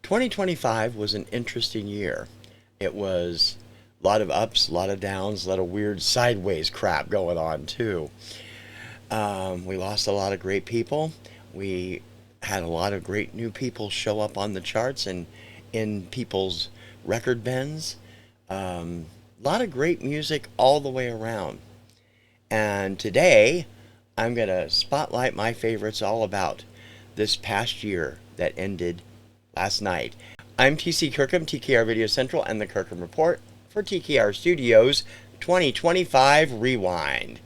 2025 was an interesting year. It was a lot of ups, a lot of downs, a lot of weird sideways crap going on too. We lost a lot of great people. We had a lot of great new people show up on the charts and in people's record bins. A lot of great music all the way around. And today, I'm going to spotlight my favorites all about this past year that ended last night. I'm TC Kirkham, TKR Video Central, and the Kirkham Report for TKR Studios 2025 Rewind.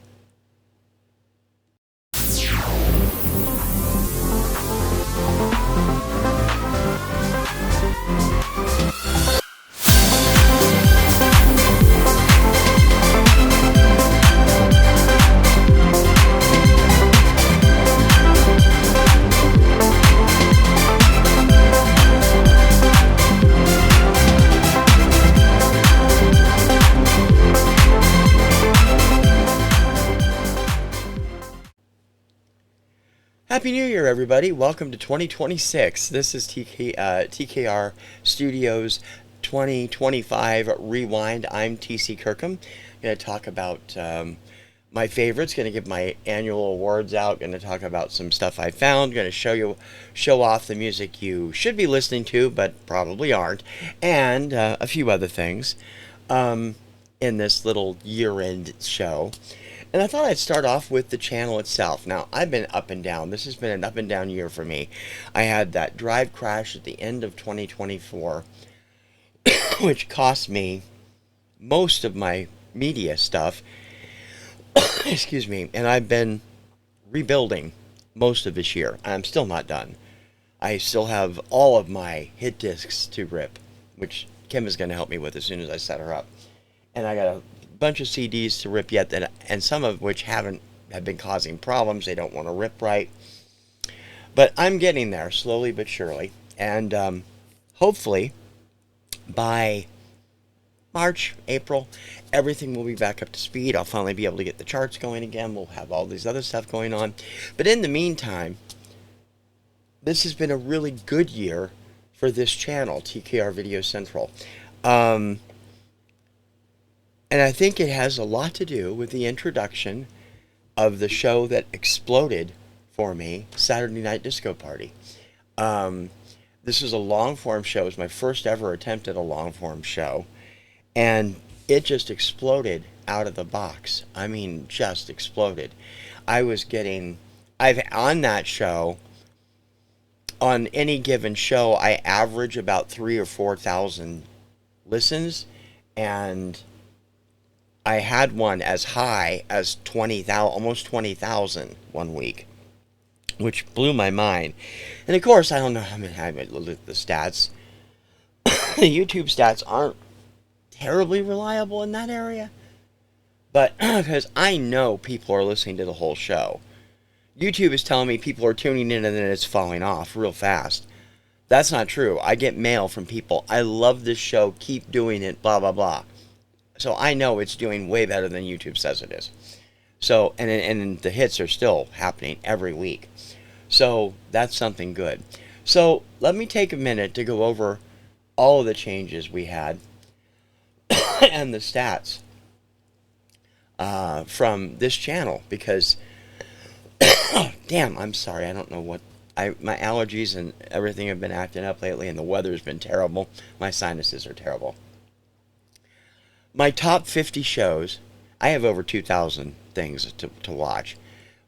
Happy New Year, everybody. Welcome to 2026. This is TKR Studios 2025 Rewind. I'm TC Kirkham. I'm going to talk about my favorites, going to give my annual awards out, going to talk about some stuff I found, going to show off the music you should be listening to, but probably aren't, and a few other things in this little year-end show. And I thought I'd start off with the channel itself. Now, I've been up and down. This has been an up and down year for me. I had that drive crash at the end of 2024, which cost me most of my media stuff. Excuse me. And I've been rebuilding most of this year. I'm still not done. I still have all of my hit discs to rip, which Kim is going to help me with as soon as I set her up. And I got a bunch of CDs to rip yet, and some of which have been causing problems. They don't want to rip right, but I'm getting there slowly but surely, and hopefully by March, April, everything will be back up to speed. I'll finally be able to get the charts going again. We'll have all these other stuff going on, but in the meantime, this has been a really good year for this channel, TKR Video Central. And I think it has a lot to do with the introduction of the show that exploded for me, Saturday Night Disco Party. This is a long-form show. It was my first ever attempt at a long-form show. And it just exploded out of the box. I mean, just exploded. On that show, on any given show, I average about 3,000 or 4,000 listens, and I had one as high as 20,000, almost 20,000 one week, which blew my mind. And of course, I don't know how many. I haven't looked at the stats. The YouTube stats aren't terribly reliable in that area, but because I know people are listening to the whole show. YouTube is telling me people are tuning in and then it's falling off real fast. That's not true. I get mail from people. I love this show. Keep doing it. Blah blah blah. So I know it's doing way better than YouTube says it is. So, and the hits are still happening every week. So that's something good. So let me take a minute to go over all of the changes we had and the stats from this channel, because damn, I'm sorry. I don't know what my allergies and everything have been acting up lately, and the weather's been terrible. My sinuses are terrible. My top 50 shows, I have over 2,000 things to watch.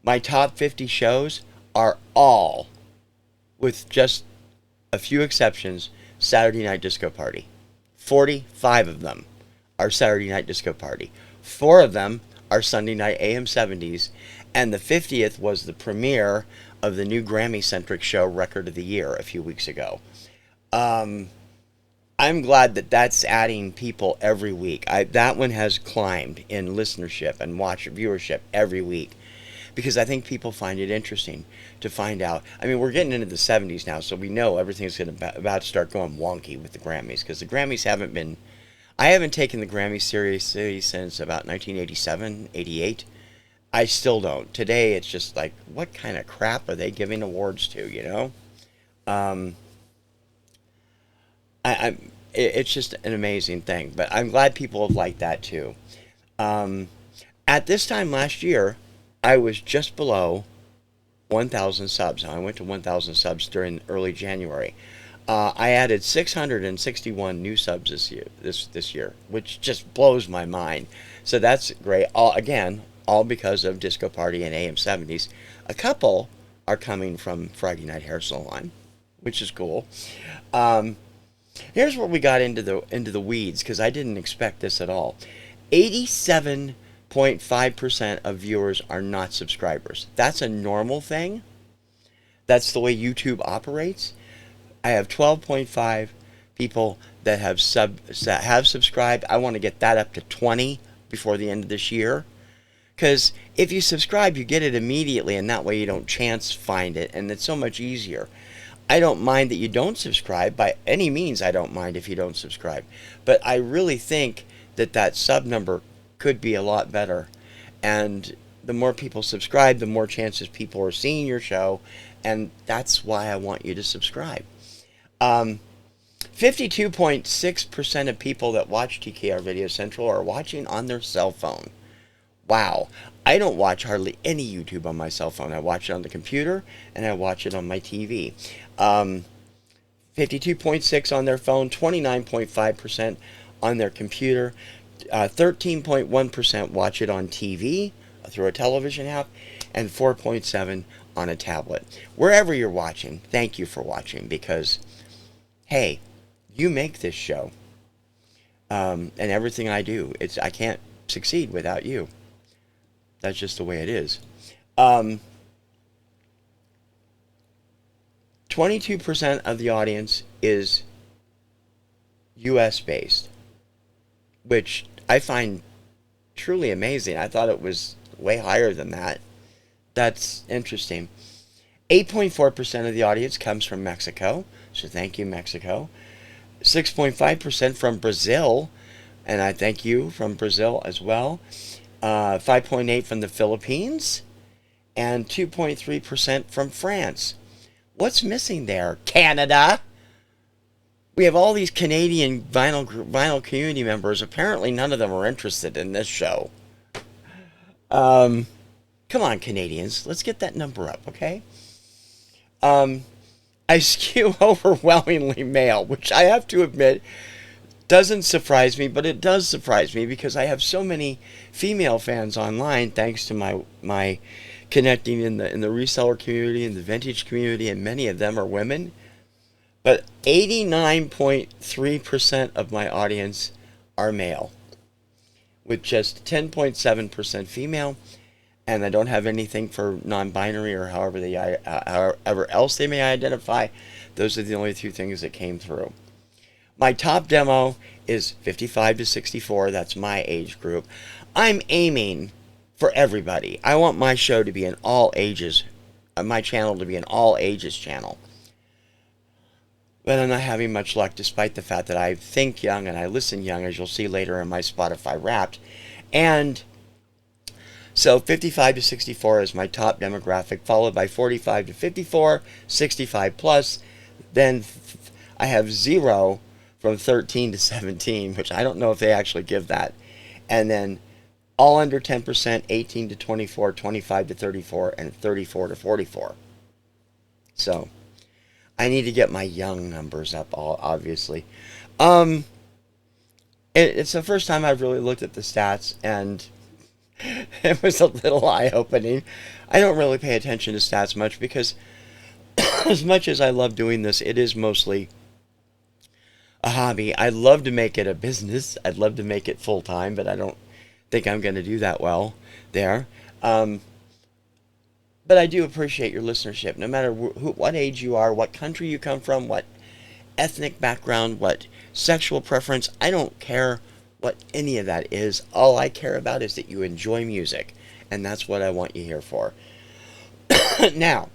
My top 50 shows are all, with just a few exceptions, Saturday Night Disco Party. 45 of them are Saturday Night Disco Party. 4 of them are Sunday Night AM 70s, and the 50th was the premiere of the new Grammy-centric show, Record of the Year, a few weeks ago. I'm glad that that's adding people every week. That one has climbed in listenership and viewership every week, because I think people find it interesting to find out. I mean, we're getting into the 70s now, so we know everything's about to start going wonky with the Grammys, because the Grammys haven't been... I haven't taken the Grammys seriously since about 1987, 88. I still don't. Today, it's just like, what kind of crap are they giving awards to, you know? It's just an amazing thing. But I'm glad people have liked that too. Um, at this time last year, I was just below 1,000 subs. I went to 1,000 subs during early January. I added 661 new subs this year, which just blows my mind. So that's great. All because of Disco Party and AM 70s. A couple are coming from Friday Night Hair Salon, which is cool. Um, Here's where we got into the weeds because I didn't expect this at all. 87.5% of viewers are not subscribers. That's a normal thing. That's the way YouTube operates. I have 12.5 people that have subscribed. I want to get that up to 20 before the end of this year. Because if you subscribe, you get it immediately, and that way you don't chance find it, and it's so much easier. I don't mind that you don't subscribe. By any means, I don't mind if you don't subscribe. But I really think that sub number could be a lot better. And the more people subscribe, the more chances people are seeing your show. And that's why I want you to subscribe. 52.6% of people that watch TKR Video Central are watching on their cell phone. Wow. I don't watch hardly any YouTube on my cell phone. I watch it on the computer and I watch it on my TV. 52.6 on their phone, 29.5% on their computer, 13.1% watch it on TV through a television app, and 4.7 on a tablet. Wherever you're watching, thank you for watching because, hey, you make this show and everything I do. I can't succeed without you. That's just the way it is. 22% of the audience is US based, which I find truly amazing. I thought it was way higher than that. That's interesting. 8.4% of the audience comes from Mexico, so thank you, Mexico. 6.5% from Brazil, and I thank you from Brazil as well. 5.8% from the Philippines, and 2.3% from France. What's missing there? Canada. We have all these Canadian vinyl community members. Apparently, none of them are interested in this show. Come on, Canadians. Let's get that number up, okay? I skew overwhelmingly male, which I have to admit doesn't surprise me, but it does surprise me because I have so many female fans online thanks to my connecting in the reseller community and the vintage community, and many of them are women. But 89.3% of my audience are male, with just 10.7% female, and I don't have anything for non-binary or however else they may identify. Those are the only two things that came through. My top demo is 55 to 64. That's my age group. I'm aiming for everybody. I want my show to be an all ages, my channel to be an all ages channel. But I'm not having much luck despite the fact that I think young and I listen young, as you'll see later in my Spotify Wrapped. And so 55 to 64 is my top demographic, followed by 45 to 54, 65 plus. Then I have 0 from 13 to 17, which I don't know if they actually give that. And then all under 10%, 18 to 24, 25 to 34, and 34 to 44. So I need to get my young numbers up, obviously. It's the first time I've really looked at the stats, and it was a little eye-opening. I don't really pay attention to stats much because as much as I love doing this, it is mostly a hobby. I'd love to make it a business. I'd love to make it full-time, but I don't think I'm going to do that well there. But I do appreciate your listenership, no matter what age you are, what country you come from, what ethnic background, what sexual preference. I don't care what any of that is. All I care about is that you enjoy music, and that's what I want you here for. Now,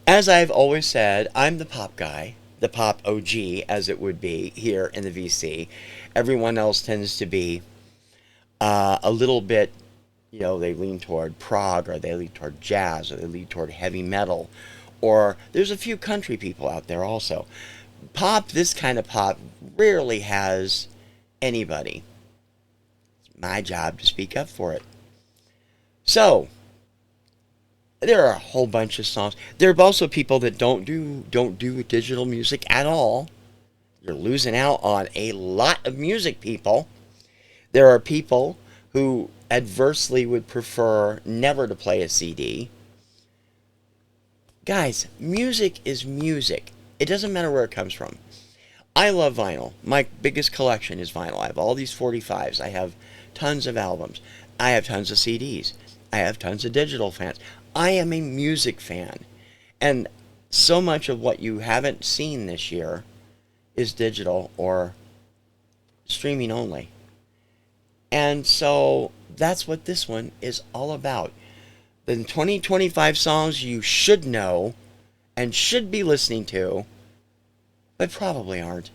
as I've always said, I'm the pop guy, the pop OG, as it would be here in the VC. Everyone else tends to be a little bit, they lean toward prog, or they lean toward jazz, or they lean toward heavy metal, or there's a few country people out there also. pop, this kind of pop, rarely has anybody. It's my job to speak up for it. So, there are a whole bunch of songs. There are also people that don't do digital music at all. You're losing out on a lot of music, people. There are people who adversely would prefer never to play a CD. Guys, music is music. It doesn't matter where it comes from. I love vinyl. My biggest collection is vinyl. I have all these 45s. I have tons of albums. I have tons of CDs. I have tons of digital fans. I am a music fan. And so much of what you haven't seen this year is digital or streaming only. And so that's what this one is all about. The 2025 songs you should know and should be listening to, but probably aren't.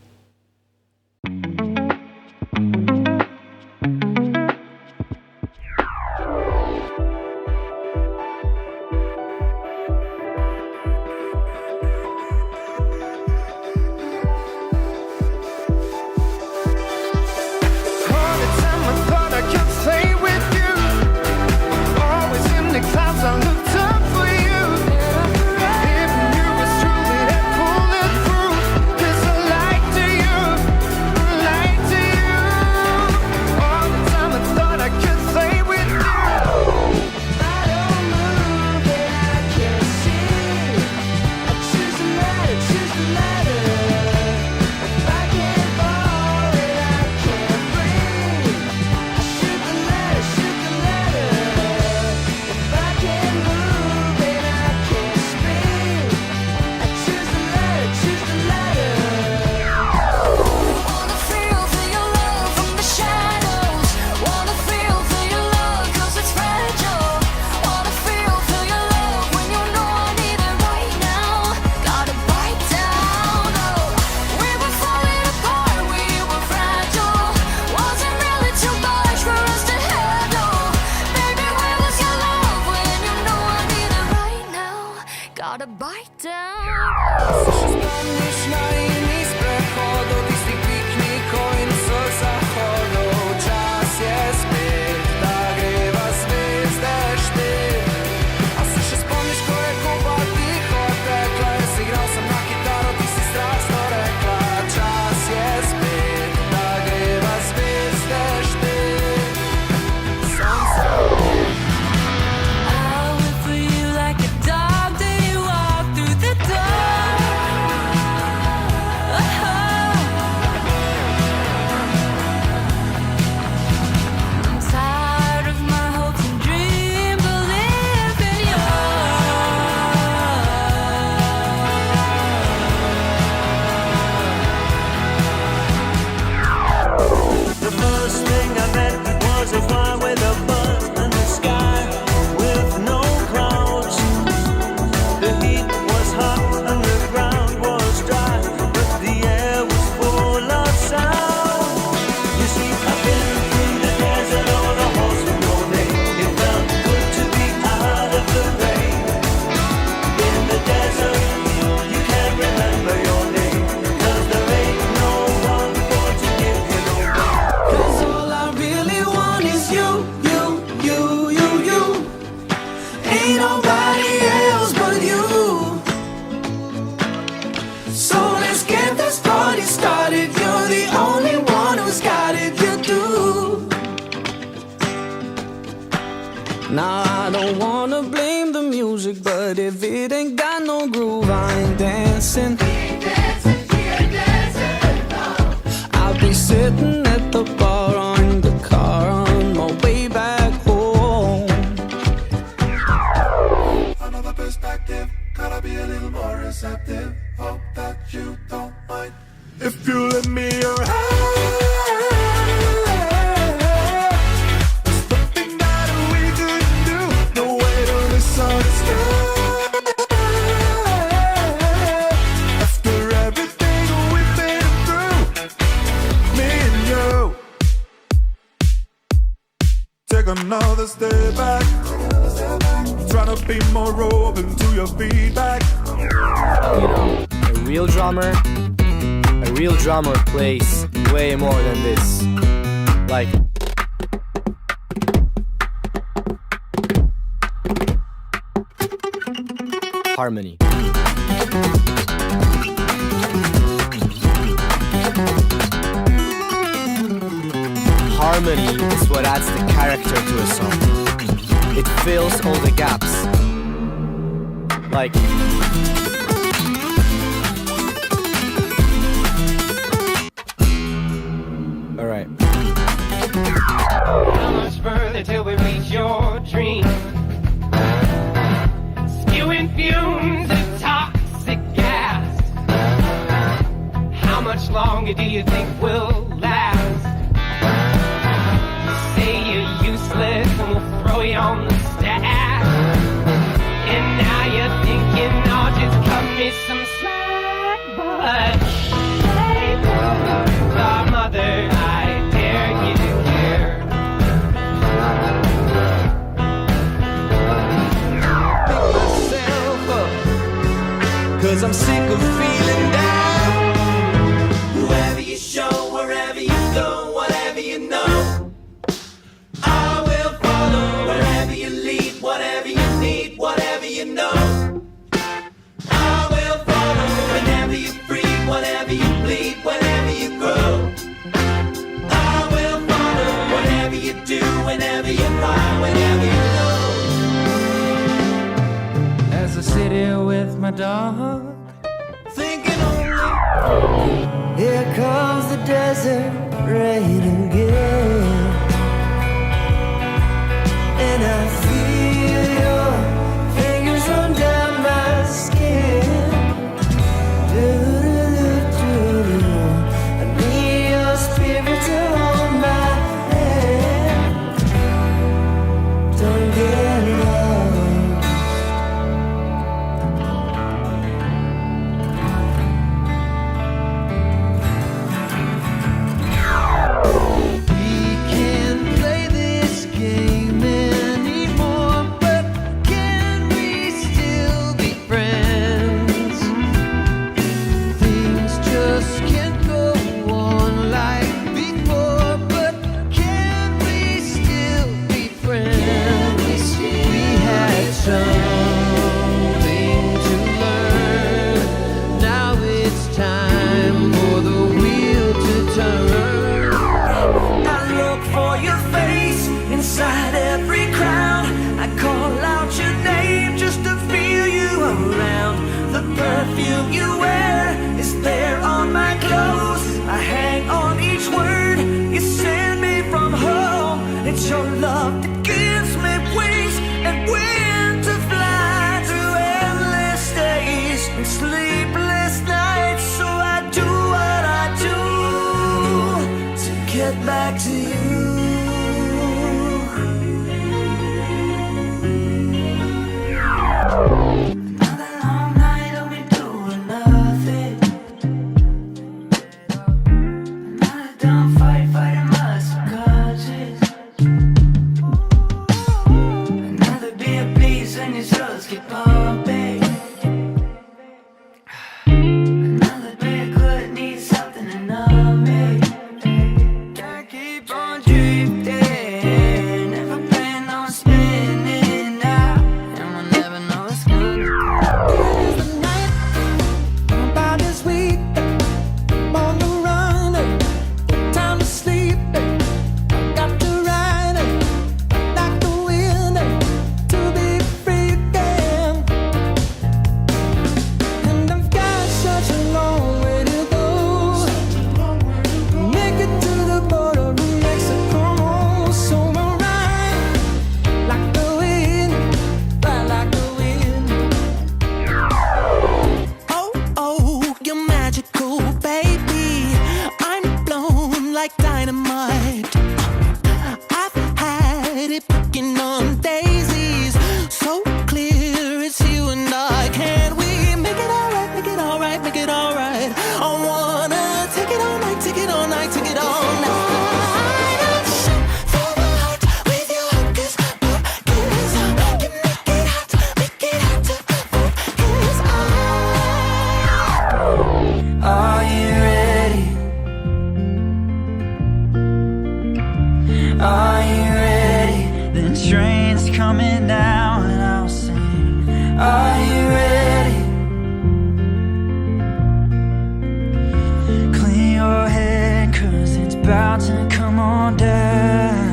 Now I don't wanna blame the music, but if it ain't got no groove, I ain't dancing. I'll be sitting at the bar or in the car on my way back home. Another perspective, gotta be a little more receptive. Hope that you don't mind if you lend me your hand. Another step back, trying to be more open to your feedback. You know, a real drummer real drummer plays way more than this. Like harmony. Harmony is what adds the character to a song. It fills all the gaps. Like alright. How much further till we reach your dream? Spewing fumes of toxic gas. How much longer do you think we'll last? Say you're useless and we'll throw you on the stack. And now you're thinking, oh, just cut me some slack. But hey, godmother, I dare you to care. Pick myself up, 'cause I'm sick of feeling down. Whoever you show, wherever you go, whatever you know, I will follow. Wherever you lead, whatever you need, whatever you know, I will follow. Whenever you breathe, whatever you bleed, whenever you grow, I will follow. Whatever you do, whenever you lie, whenever you know. As I sit here with my dog, thinking only, here comes the desert rain again. And I feel your fingers run down my skin. Do-do-do-do-do. I need your spirit to hold my hand. Don't get lost. We can't play this game anymore, but can we still be friends? Things just can't go on like before, but can we still be friends? We had something to learn. Now it's time for the wheel to turn. I look for your face inside every crowd. I call out your name just to feel you around. The perfume you wear is there on my clothes. I hang on each word you send me from home. It's your love that gives me wings and wind to fly through endless days and sleepless nights. So I do what I do to get back to you. Another long night of me doing nothing. Another dumb fight, fighting my subconscious. Another beer, please, when your drugs keep pumping. Another day could need something to numb me. I keep on drifting, never plan on spinning out, and we'll never know what's gonna come. The night, my body's weak, on the run, time to sleep. Got to ride like the wind to be free again. And I've got such a long way to go. Make it to the border of Mexico. So we'll ride like the wind, fly like the wind. Oh, oh, you're magical, baby. I'm blown like dynamite. I've had it picking on daisies. So clear it's you and I. Can we make it alright, make it alright, make it alright? I wanna take it all night, take it all night, take it all night. I'm shot for my heart with your hocus pocus. You make it hot to focus. Are you ready? train's coming down and I'll sing, are you ready? Clean your head, cause it's about to come on down.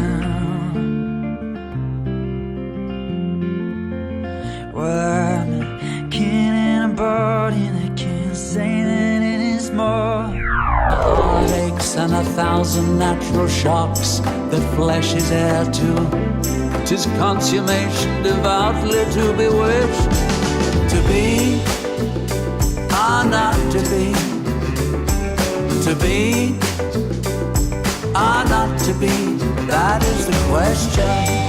Well, I'm a kid in a body that can't say that it is more. Heartaches and 1,000 natural shocks that flesh is heir to. 'Tis consummation devoutly to be wished. To be or not to be. To be or not to be. That is the question.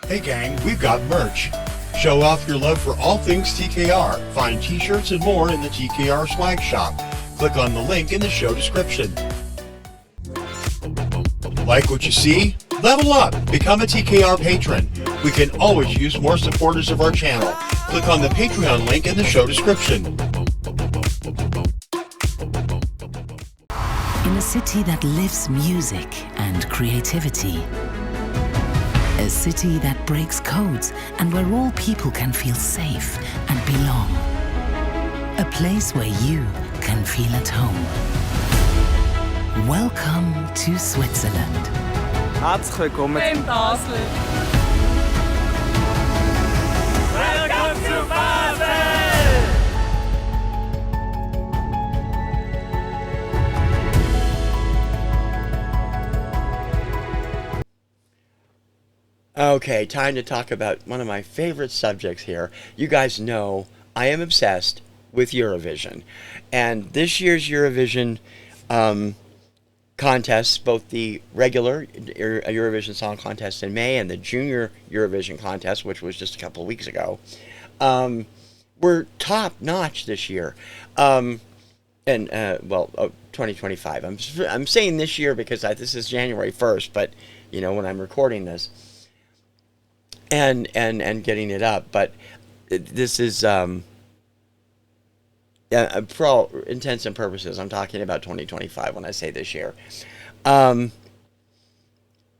Hey gang, we've got merch. Show off your love for all things TKR. Find t-shirts and more in the TKR swag shop. Click on the link in the show description. Like what you see? Level up! Become a TKR patron. We can always use more supporters of our channel. Click on the Patreon link in the show description. In a city that lives music and creativity. A city that breaks codes and where all people can feel safe and belong. A place where you can feel at home. Welcome to Switzerland. Herzlich willkommen in Basel. Welcome to Basel! Okay, time to talk about one of my favorite subjects here. You guys know I am obsessed with Eurovision. And this year's Eurovision contests, both the regular Eurovision Song Contest in May and the Junior Eurovision Contest, which was just a couple of weeks ago, were top-notch this year. 2025. I'm saying this year because this is January 1st, but, you know, when I'm recording this, and getting it up, but this is for all intents and purposes, I'm talking about 2025 when I say this year.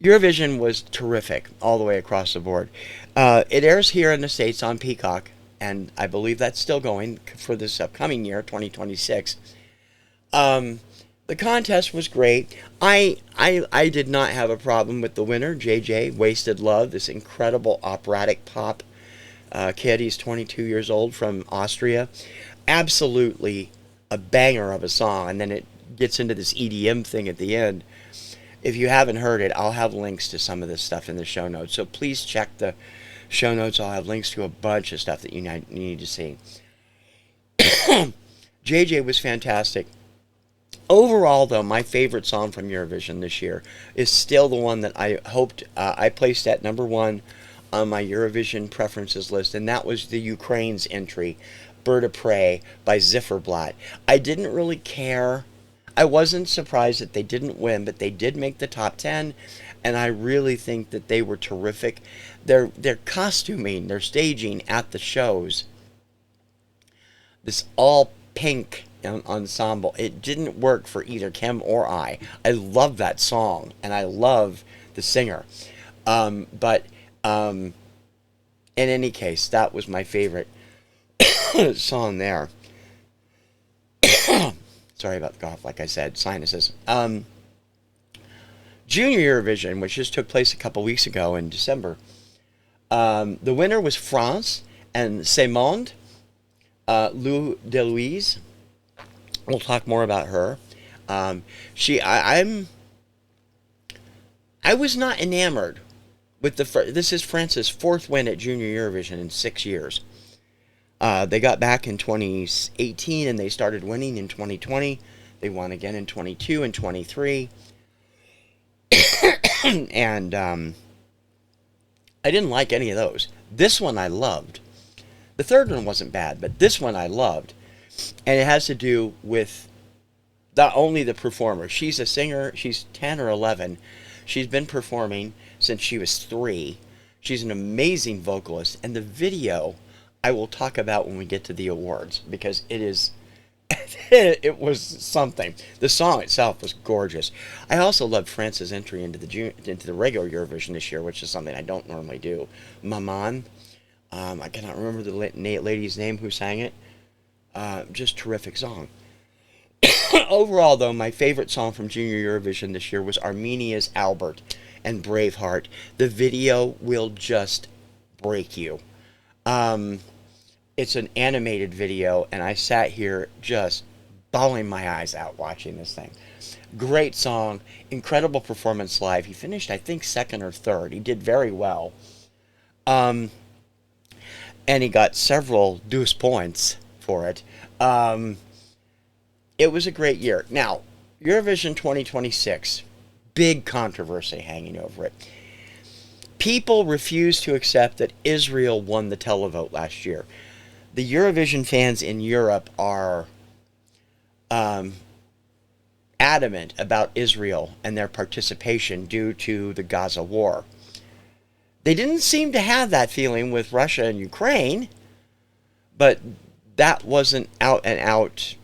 Eurovision was terrific all the way across the board. It airs here in the States on Peacock, and I believe that's still going for this upcoming year, 2026. The contest was great. I did not have a problem with the winner, JJ, Wasted Love, this incredible operatic pop kid. He's 22 years old from Austria. absolutely a banger of a song, and then it gets into this EDM thing at the end. If you haven't heard it, I'll have links to some of this stuff in the show notes. So please check the show notes. I'll have links to a bunch of stuff that you need to see. JJ was fantastic. Overall, though, my favorite song from Eurovision this year is still the one that I hoped I placed at number one on my Eurovision preferences list, and that was the Ukraine's entry, Bird of Prey by Zifferblatt. I didn't really care. I wasn't surprised that they didn't win, but they did make the top 10, and I really think that they were terrific. Their costuming, their staging at the shows, this all pink ensemble, it didn't work for either Kim or I. I love that song, and I love the singer. But in any case, that was my favorite song there. Sorry about the cough, like I said, sinuses. Junior Eurovision, which just took place a couple weeks ago in December. The winner was France and Monde. Lou Deleuze. We'll talk more about her. I was not enamored with this is France's fourth win at Junior Eurovision in 6 years. They got back in 2018 and they started winning in 2020. They won again in 22 and 23. And I didn't like any of those. This one I loved. The third one wasn't bad, but this one I loved. And it has to do with not only the performer. She's a singer. She's 10 or 11. She's been performing since she was 3. She's an amazing vocalist. And the video I will talk about when we get to the awards, because it is it was something. The song itself was gorgeous. I also loved France's entry into the regular Eurovision this year, which is something I don't normally do. Maman. I cannot remember the lady's name who sang it. Just terrific song. Overall, though, my favorite song from Junior Eurovision this year was Armenia's Albert and Braveheart. The video will just break you. It's an animated video, and I sat here just bawling my eyes out watching this thing. Great song, incredible performance live. He finished, I think, second or third. He did very well. And he got several deuce points for it. It was a great year. Now, Eurovision 2026, big controversy hanging over it. People refuse to accept that Israel won the televote last year. The Eurovision fans in Europe are adamant about Israel and their participation due to the Gaza war. They didn't seem to have that feeling with Russia and Ukraine, but that wasn't out and out,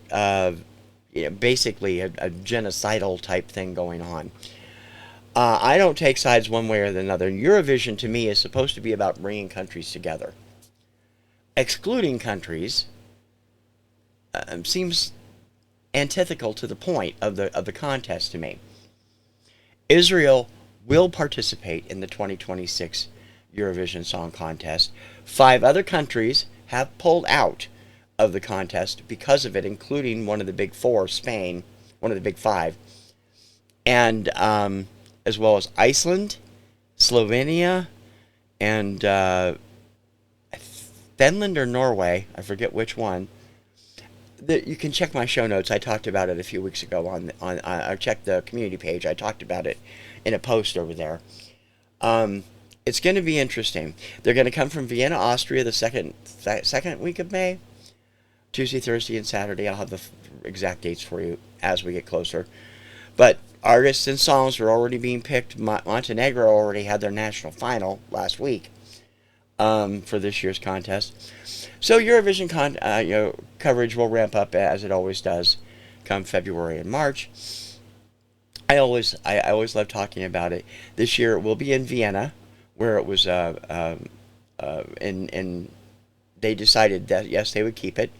basically a genocidal type thing going on. I don't take sides one way or the other. Eurovision, to me, is supposed to be about bringing countries together. Excluding countries seems antithetical to the point of the contest to me. Israel will participate in the 2026 Eurovision Song Contest. 5 other countries have pulled out of the contest because of it, including one of the big 4, Spain, one of the big 5, and as well as Iceland, Slovenia, and Finland or Norway. I forget which one. You can check my show notes. I talked about it a few weeks ago I checked the community page. I talked about it in a post over there. It's going to be interesting. They're going to come from Vienna, Austria, the second week of May. Tuesday, Thursday, and Saturday. I'll have the exact dates for you as we get closer. But artists and songs are already being picked. Montenegro already had their national final last week for this year's contest. So Eurovision coverage will ramp up as it always does come February and March. I always love talking about it. This year it will be in Vienna, where it was and they decided that yes, they would keep it.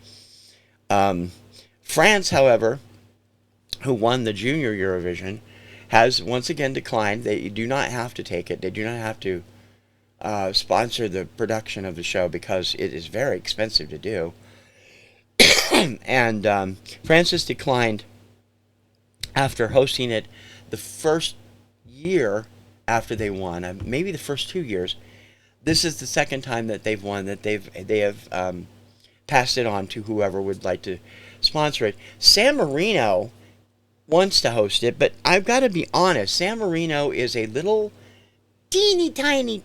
France, however, who won the Junior Eurovision, has once again declined. They do not have to take it. They do not have to sponsor the production of the show because it is very expensive to do. And Francis declined after hosting it the first year after they won, maybe the first 2 years. This is the second time that they've won, that they have passed it on to whoever would like to sponsor it. San Marino wants to host it, but I've got to be honest, San Marino is a little teeny tiny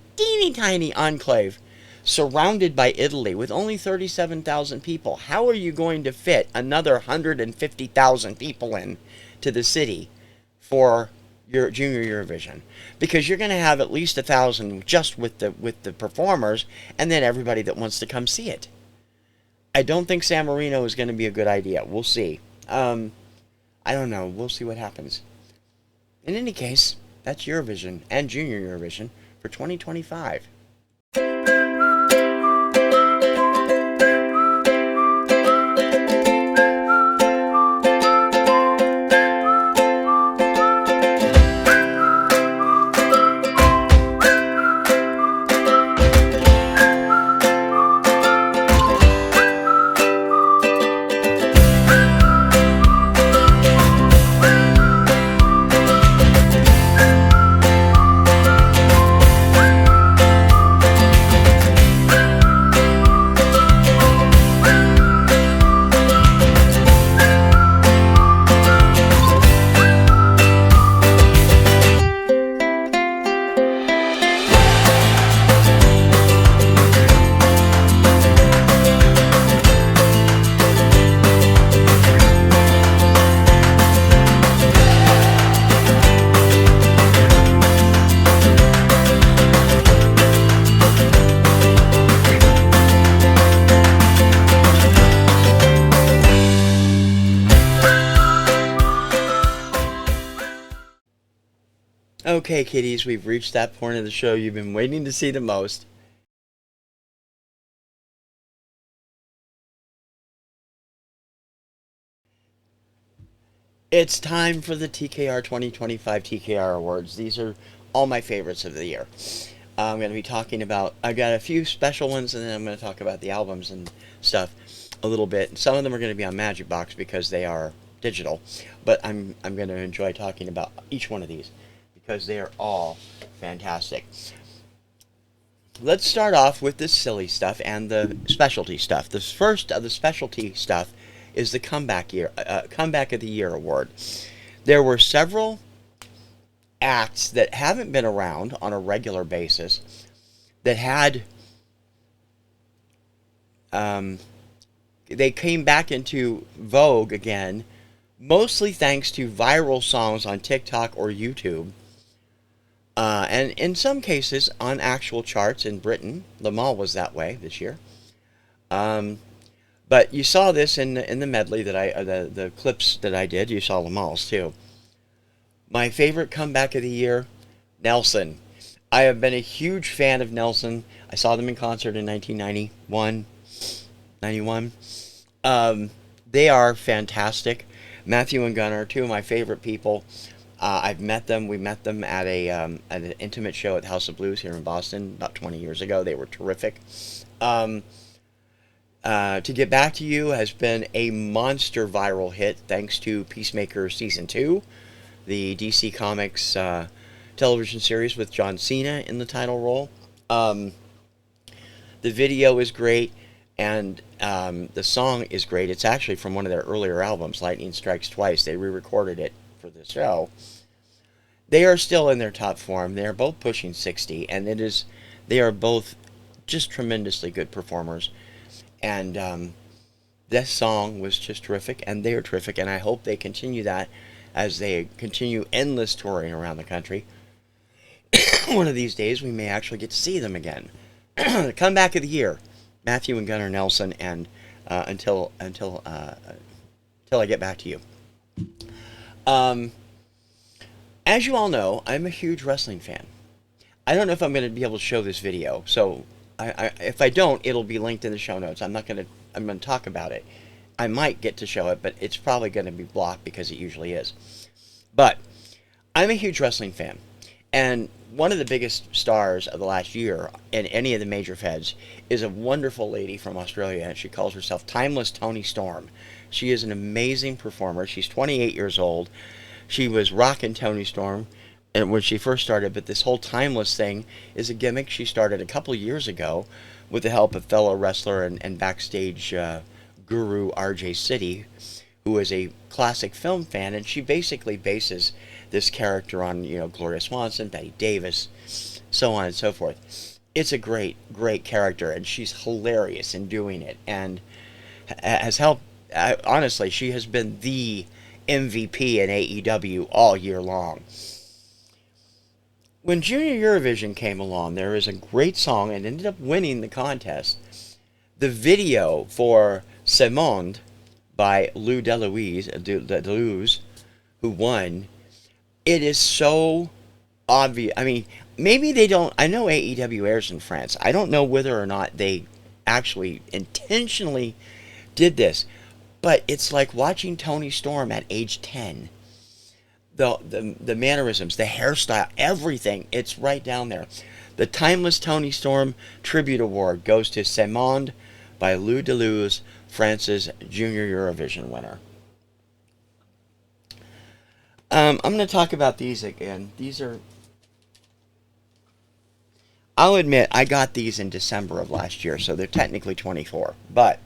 enclave surrounded by Italy with only 37,000 people. How are you going to fit another 150,000 people in to the city for your junior Eurovision? Because you're going to have at least 1,000 just with the performers, and then everybody that wants to come see it. I don't think San Marino is going to be a good idea. We'll see. I don't know. We'll see what happens. In any case, that's Eurovision and Junior Eurovision for 2025. Okay, kiddies, we've reached that point of the show you've been waiting to see the most. It's time for the TKR 2025 TKR Awards. These are all my favorites of the year. I'm going to be talking about, I've got a few special ones, and then I'm going to talk about the albums and stuff a little bit. Some of them are going to be on Magic Box because they are digital, but I'm going to enjoy talking about each one of these because they are all fantastic. Let's start off with the silly stuff and the specialty stuff. The first of the specialty stuff is the Comeback of the Year award. There were several acts that haven't been around on a regular basis that had they came back into vogue again, mostly thanks to viral songs on TikTok or YouTube. And in some cases on actual charts in Britain. Le Mans was that way this year. But you saw this in the medley that the clips that I did. You saw Le Mans too. My favorite comeback of the year, Nelson. I have been a huge fan of Nelson. I saw them in concert in 1991. They are fantastic. Matthew and Gunnar, two of my favorite people. I've met them. We met them at an intimate show at the House of Blues here in Boston about 20 years ago. They were terrific. To Get Back to You has been a monster viral hit thanks to Peacemaker Season 2, the DC Comics television series with John Cena in the title role. The video is great, and the song is great. It's actually from one of their earlier albums, Lightning Strikes Twice. They re-recorded it for the show. They are still in their top form. They are both pushing 60, and they are both just tremendously good performers. And this song was just terrific, and they are terrific, and I hope they continue that as they continue endless touring around the country. One of these days, we may actually get to see them again. Comeback of the Year, Matthew and Gunnar Nelson, and until I Get Back to You. As you all know, I'm a huge wrestling fan. I don't know if I'm going to be able to show this video, so if I don't, it'll be linked in the show notes. I'm going to talk about it. I might get to show it, but it's probably going to be blocked because it usually is. But I'm a huge wrestling fan, and one of the biggest stars of the last year in any of the major feds is a wonderful lady from Australia, and she calls herself Timeless Toni Storm. She is an amazing performer. She's 28 years old. She was rocking Toni Storm and when she first started, but this whole timeless thing is a gimmick she started a couple years ago with the help of fellow wrestler and backstage guru RJ City, who is a classic film fan, and she basically bases this character on, Gloria Swanson, Betty Davis, so on and so forth. It's a great, great character, and she's hilarious in doing it, and has helped. Honestly, she has been the MVP in AEW all year long. When Junior Eurovision came along, there was a great song and ended up winning the contest. The video for Monde by Lou Deleuze, who won, it is so obvious. I mean, maybe they don't. I know AEW airs in France. I don't know whether or not they actually intentionally did this, but it's like watching Toni Storm at age 10. The mannerisms, the hairstyle, everything, it's right down there. The Timeless Toni Storm Tribute Award goes to Monde by Lou Deleuze, France's Junior Eurovision winner. I'm going to talk about these again. These are... I'll admit, I got these in December of last year, so they're technically 24. But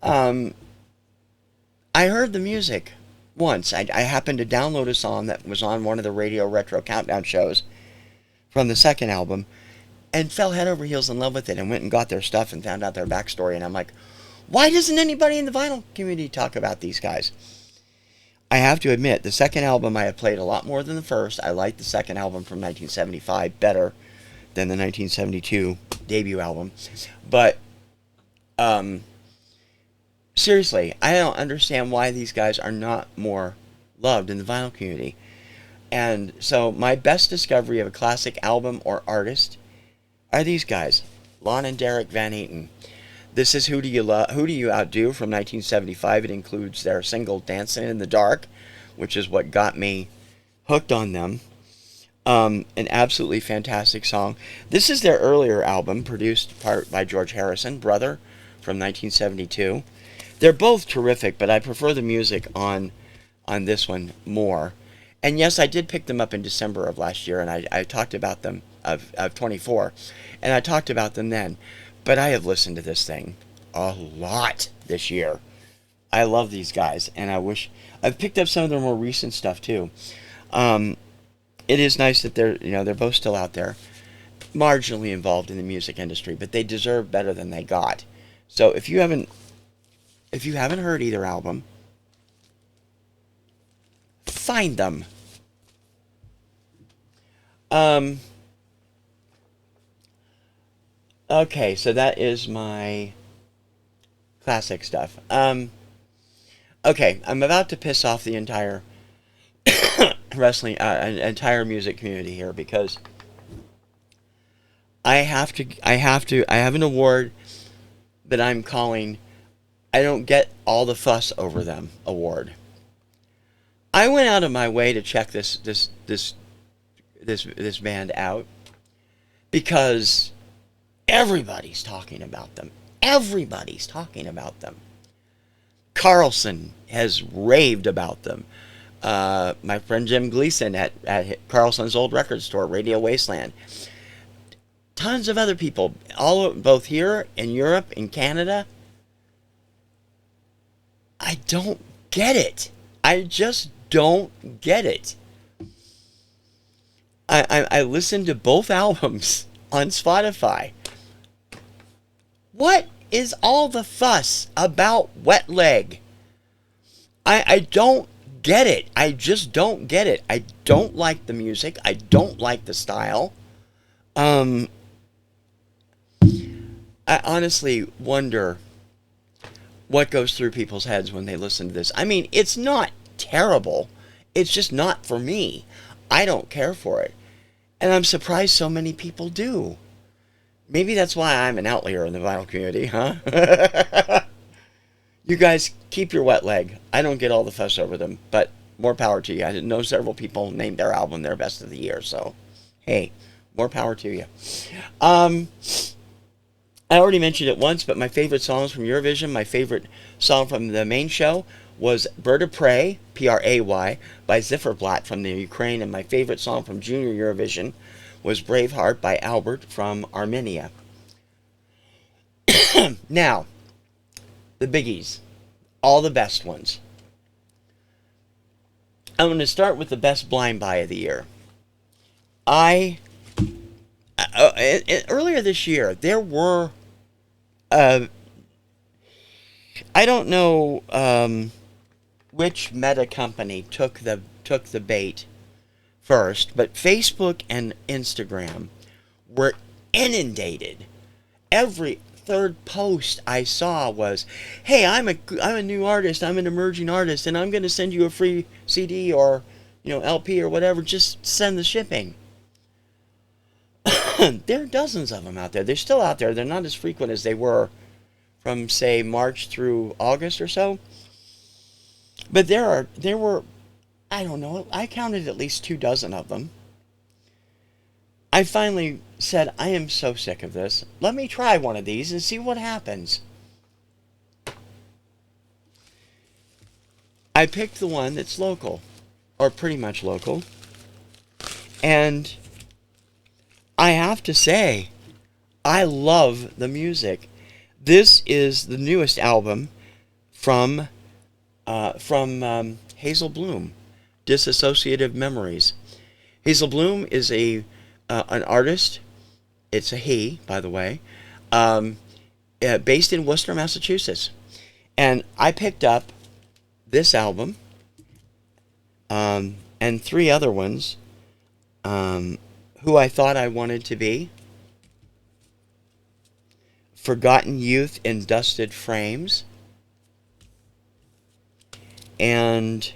I heard the music once. I happened to download a song that was on one of the Radio Retro Countdown shows from the second album and fell head over heels in love with it and went and got their stuff and found out their backstory. And I'm like, why doesn't anybody in the vinyl community talk about these guys? I have to admit, the second album I have played a lot more than the first. I like the second album from 1975 better than the 1972 debut album. But, seriously, I don't understand why these guys are not more loved in the vinyl community. And so my best discovery of a classic album or artist are these guys, Lon and Derek Van Eaton. This is Who Do You Outdo from 1975. It includes their single Dancing in the Dark, which is what got me hooked on them. An absolutely fantastic song. This is their earlier album, produced part by George Harrison, Brother, from 1972. They're both terrific, but I prefer the music on this one more. And yes, I did pick them up in December of last year, and I talked about them, of 24, and I talked about them then. But I have listened to this thing a lot this year. I love these guys, and I've picked up some of their more recent stuff too. It is nice that they're both still out there, marginally involved in the music industry, but they deserve better than they got. So if you haven't heard either album, find them. Okay, so that is my classic stuff. Okay, I'm about to piss off the entire entire music community here because I have an award that I'm calling I Don't Get All the Fuss Over Them award. I went out of my way to check this band out because everybody's talking about them. Everybody's talking about them. Carlson has raved about them. My friend Jim Gleason at Carlson's old record store, Radio Wasteland. Tons of other people, both here in Europe, in Canada. I don't get it. I just don't get it. I listened to both albums on Spotify. What is all the fuss about Wet Leg? I don't get it. I just don't get it. I don't like the music. I don't like the style. I honestly wonder what goes through people's heads when they listen to this. I mean, it's not terrible. It's just not for me. I don't care for it. And I'm surprised so many people do. Maybe that's why I'm an outlier in the vinyl community, huh? You guys, keep your Wet Leg. I don't get all the fuss over them, but more power to you. I know several people named their album their best of the year, so Hey, more power to you. I already mentioned it once, but my favorite songs from Eurovision, my favorite song from the main show was Bird of Prey, Pray, by Zifferblatt from the Ukraine, and my favorite song from Junior Eurovision was Braveheart by Albert from Armenia. Now, the biggies, all the best ones. I'm going to start with the best blind buy of the year. Earlier this year, there were, I don't know which meta company took the bait first, but Facebook and Instagram were inundated. Every third post I saw was, "Hey, I'm a new artist. I'm an emerging artist, and I'm going to send you a free CD or, LP or whatever. Just send the shipping." There are dozens of them out there. They're still out there. They're not as frequent as they were from, say, March through August or so. But there were, I don't know, I counted at least 24 of them. I finally said, I am so sick of this. Let me try one of these and see what happens. I picked the one that's local, or pretty much local. And I have to say, I love the music. This is the newest album from Hazel Bloom, Dissociative Memories. Hazel Bloom is an artist. It's a he, by the way, based in Worcester, Massachusetts. And I picked up this album and 3 other ones. Who I Thought I Wanted to Be, Forgotten Youth in Dusted Frames, and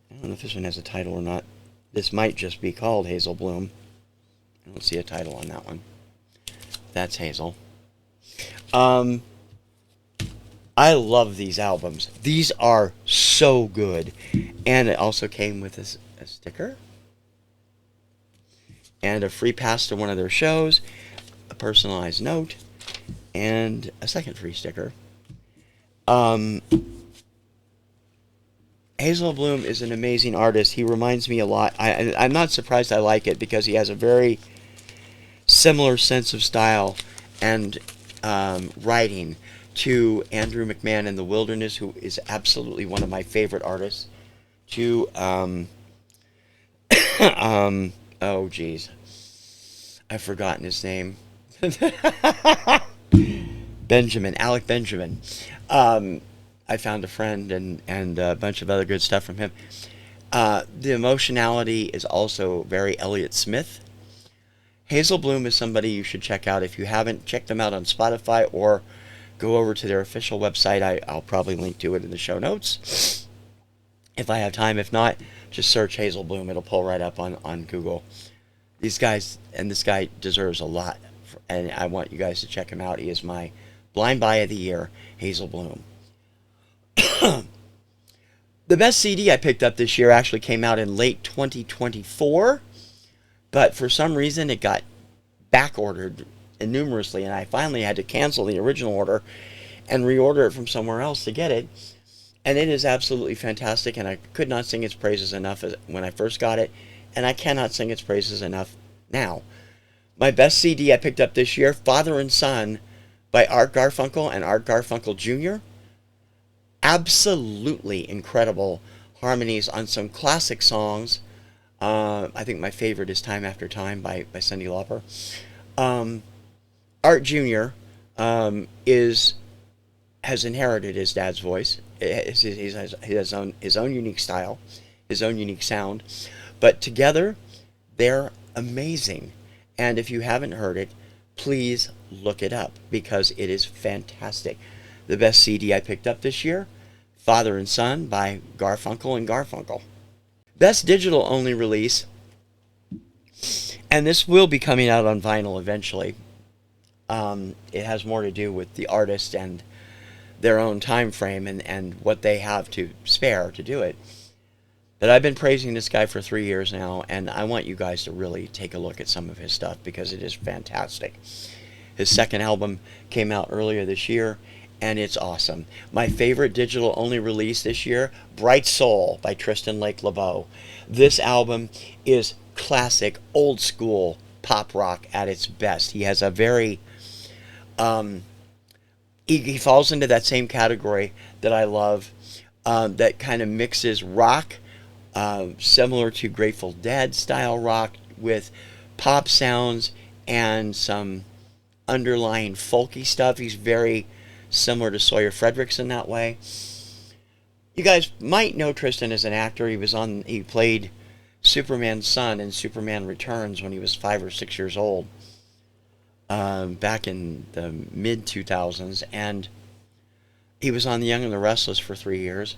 I don't know if this one has a title or not. This might just be called Hazel Bloom. I don't see a title on that one. That's Hazel. I love these albums. These are so good. And it also came with a sticker and a free pass to one of their shows, a personalized note, and a second free sticker. Hazel Bloom is an amazing artist. He reminds me a lot. I'm not surprised I like it because he has a very similar sense of style and writing to Andrew McMahon in The Wilderness, who is absolutely one of my favorite artists, to oh, geez. I've forgotten his name. Alec Benjamin. I found a friend and a bunch of other good stuff from him. The emotionality is also very Elliott Smith. Hazel Bloom is somebody you should check out. If you haven't, check them out on Spotify or go over to their official website. I'll probably link to it in the show notes if I have time. If not, just search Hazel Bloom. It'll pull right up on Google. These guys, and this guy deserves a lot, and I want you guys to check him out. He is my blind buy of the year, Hazel Bloom. The best CD I picked up this year actually came out in late 2024, but for some reason it got back ordered numerously, and I finally had to cancel the original order and reorder it from somewhere else to get it. And it is absolutely fantastic, and I could not sing its praises enough when I first got it, and I cannot sing its praises enough now. My best CD I picked up this year, Father and Son by Art Garfunkel and Art Garfunkel Jr. Absolutely incredible harmonies on some classic songs. I think my favorite is Time After Time by Cyndi Lauper. Art Jr. Has inherited his dad's voice. He has his own unique style, his own unique sound. But together, they're amazing. And if you haven't heard it, please look it up because it is fantastic. The best CD I picked up this year, Father and Son by Garfunkel and Garfunkel. Best digital only release, and this will be coming out on vinyl eventually. It has more to do with the artist and their own time frame and what they have to spare to do it. that I've been praising this guy for 3 years now, and I want you guys to really take a look at some of his stuff because it is fantastic. His second album came out earlier this year, and it's awesome. My favorite digital-only release this year, Bright Soul by Tristan Lake LeBeau. This album is classic, old-school pop rock at its best. He has a very... he falls into that same category that I love, that kind of mixes rock, similar to Grateful Dead style rock, with pop sounds and some underlying folky stuff. He's very similar to Sawyer Fredericks in that way. You guys might know Tristan as an actor. He played Superman's son in Superman Returns when he was 5 or 6 years old, back in the mid 2000s, and he was on The Young and the Restless for 3 years.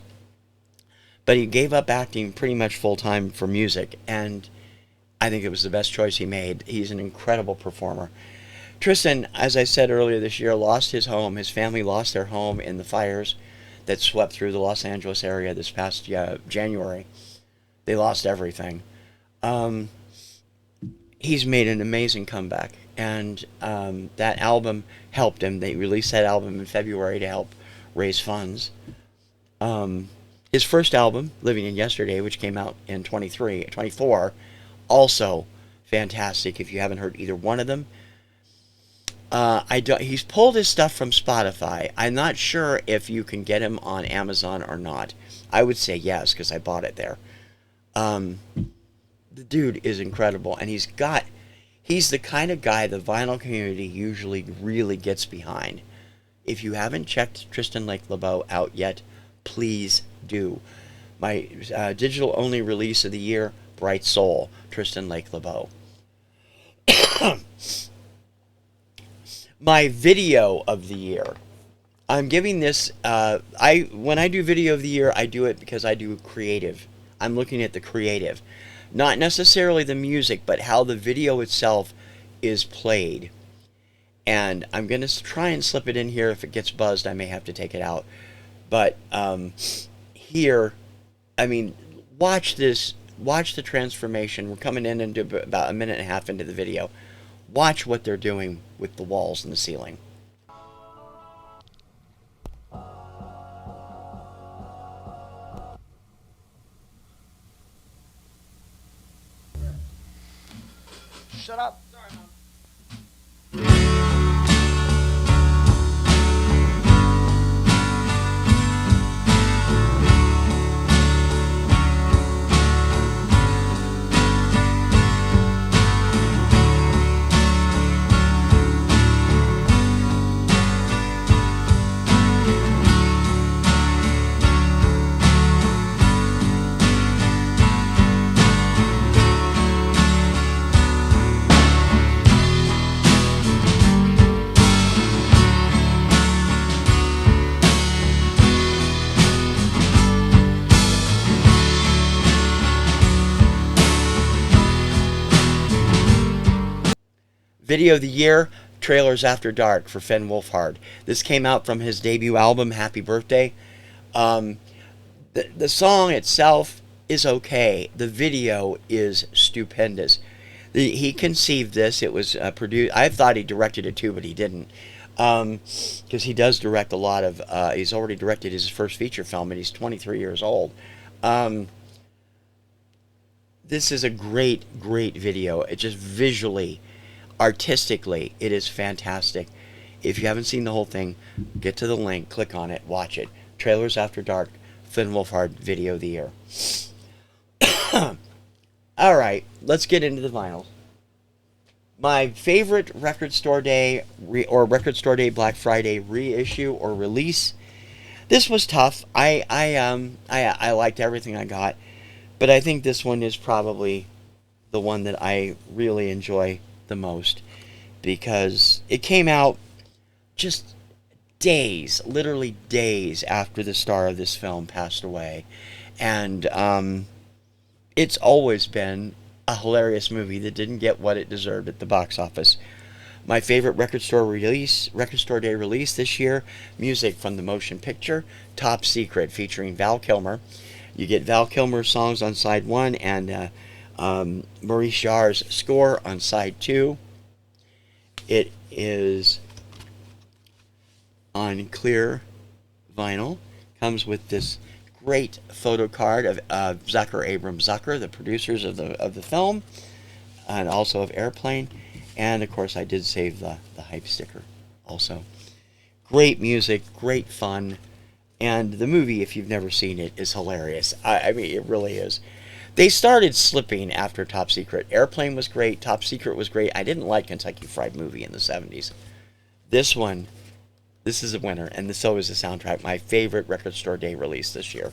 But he gave up acting pretty much full time for music, and I think it was the best choice he made. He's an incredible performer. Tristan, as I said earlier this year, lost his home. His family lost their home in the fires that swept through the Los Angeles area this past January. They lost everything. He's made an amazing comeback, and that album helped him. They released that album in February to help raise funds. His first album, Living in Yesterday, which came out in 24, also fantastic. If you haven't heard either one of them, he's pulled his stuff from Spotify. I'm not sure if you can get him on Amazon or not. I would say yes, because I bought it there. The dude is incredible, and he's the kind of guy the vinyl community usually really gets behind. If you haven't checked Tristan Lake LeBeau out yet, please do. My digital only release of the year, Bright Soul, Tristan Lake LeBeau. My video of the year, I'm giving this, when I do video of the year, I do it because I do creative. I'm looking at the creative. Not necessarily the music, but how the video itself is played. And I'm going to try and slip it in here. If it gets buzzed, I may have to take it out. But here, I mean, watch this. Watch the transformation. We're coming in into about a minute and a half into the video. Watch what they're doing with the walls and the ceiling. Shut up. Video of the year, Trailers After Dark for Finn Wolfhard. This came out from his debut album, Happy Birthday. The song itself is okay. The video is stupendous. He conceived this. It was produced. I thought he directed it too, but he didn't. Because he does direct a lot of... he's already directed his first feature film, and he's 23 years old. This is a great, great video. It just visually... artistically, it is fantastic. If you haven't seen the whole thing, get to the link, click on it, watch it. Trailers After Dark, Finn Wolfhard Video of the Year. Alright, let's get into the vinyls. My favorite Record Store Day Record Store Day Black Friday reissue or release. This was tough. I liked everything I got, but I think this one is probably the one that I really enjoy the most, because it came out just days, literally days after the star of this film passed away, and it's always been a hilarious movie that didn't get what it deserved at the box office. My favorite Record Store Day release this year, music from the motion picture Top Secret, featuring Val Kilmer, You get Val Kilmer's songs on side 1 and Maurice Jarre's score on side 2. It is on clear vinyl. Comes with this great photo card of Zucker, Abram Zucker, the producers of the film, and also of Airplane. And of course, I did save the hype sticker also. Great music, great fun, and the movie, if you've never seen it, is hilarious. I mean, it really is. They started slipping after Top Secret. Airplane was great. Top Secret was great. I didn't like Kentucky Fried Movie in the 70s. This one, this is a winner, and so is the soundtrack. My favorite Record Store Day release this year.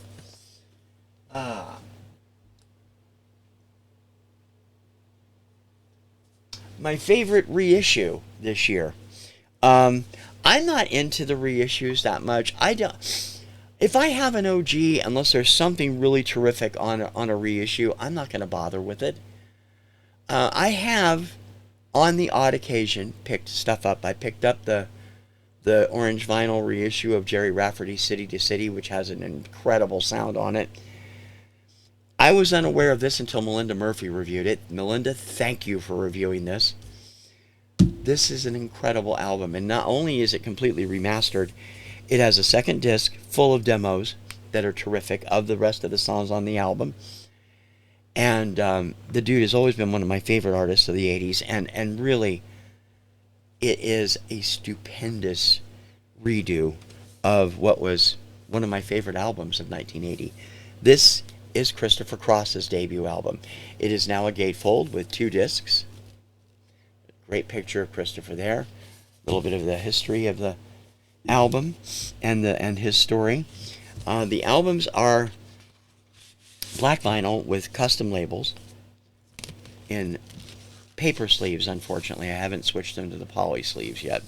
My favorite reissue this year. I'm not into the reissues that much. I don't. If I have an OG, unless there's something really terrific on a reissue, I'm not going to bother with it. I have, on the odd occasion, picked stuff up. I picked up the orange vinyl reissue of Jerry Rafferty's City to City, which has an incredible sound on it. I was unaware of this until Melinda Murphy reviewed it. Melinda, thank you for reviewing this. This is an incredible album, and not only is it completely remastered, it has a second disc full of demos that are terrific of the rest of the songs on the album. And the dude has always been one of my favorite artists of the 80s, and really, it is a stupendous redo of what was one of my favorite albums of 1980. This is Christopher Cross's debut album. It is now a gatefold with 2 discs. Great picture of Christopher there. A little bit of the history of the album and his story. The albums are black vinyl with custom labels in paper sleeves. Unfortunately, I haven't switched them to the poly sleeves yet.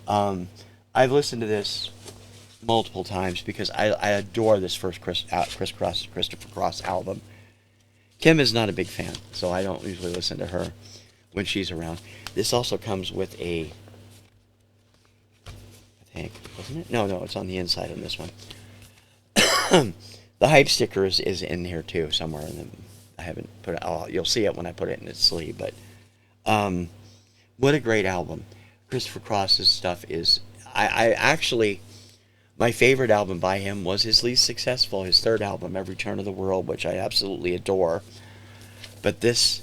I've listened to this multiple times because I adore this first Christopher Cross album. Kim is not a big fan, so I don't usually listen to her when she's around. This also comes with a, I think, wasn't it? No, it's on the inside on this one. The hype sticker is in here too, somewhere. I haven't put it. Oh, you'll see it when I put it in its sleeve. But what a great album! Christopher Cross's stuff is. I actually, my favorite album by him was his least successful, his third album, Every Turn of the World, which I absolutely adore. But this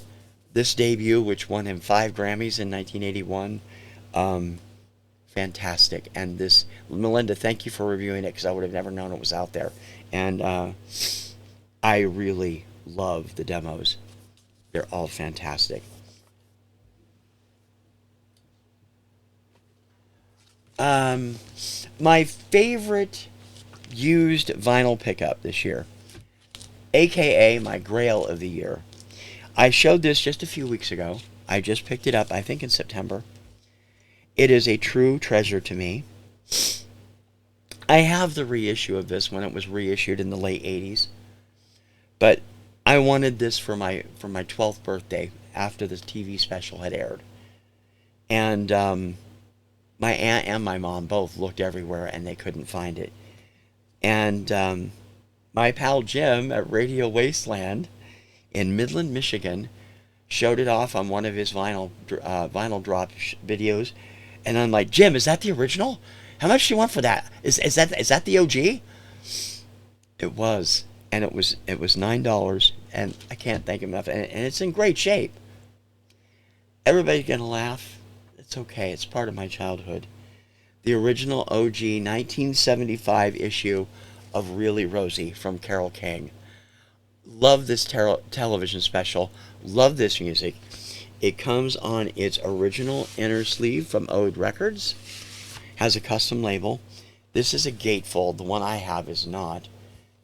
debut, which won him 5 Grammys in 1981, fantastic. And this, Melinda, thank you for reviewing it, because I would have never known it was out there. And I really love the demos. They're all fantastic. My favorite used vinyl pickup this year, aka my grail of the year. I showed this just a few weeks ago. I just picked it up, I think in September. It is a true treasure to me. I have the reissue of this when it was reissued in the late 80s. But I wanted this for my 12th birthday after the TV special had aired. And my aunt and my mom both looked everywhere and they couldn't find it. And my pal Jim at Radio Wasteland in Midland, Michigan, showed it off on one of his vinyl drop videos, and I'm like, Jim, is that the original? How much do you want for that? Is that the OG? It was, and it was $9, and I can't thank him enough. And it's in great shape. Everybody's gonna laugh. It's okay. It's part of my childhood. The original OG 1975 issue of Really Rosie from Carole King. Love this television special. Love this music. It comes on its original inner sleeve from Ode Records. Has a custom label. This is a gatefold. The one I have is not.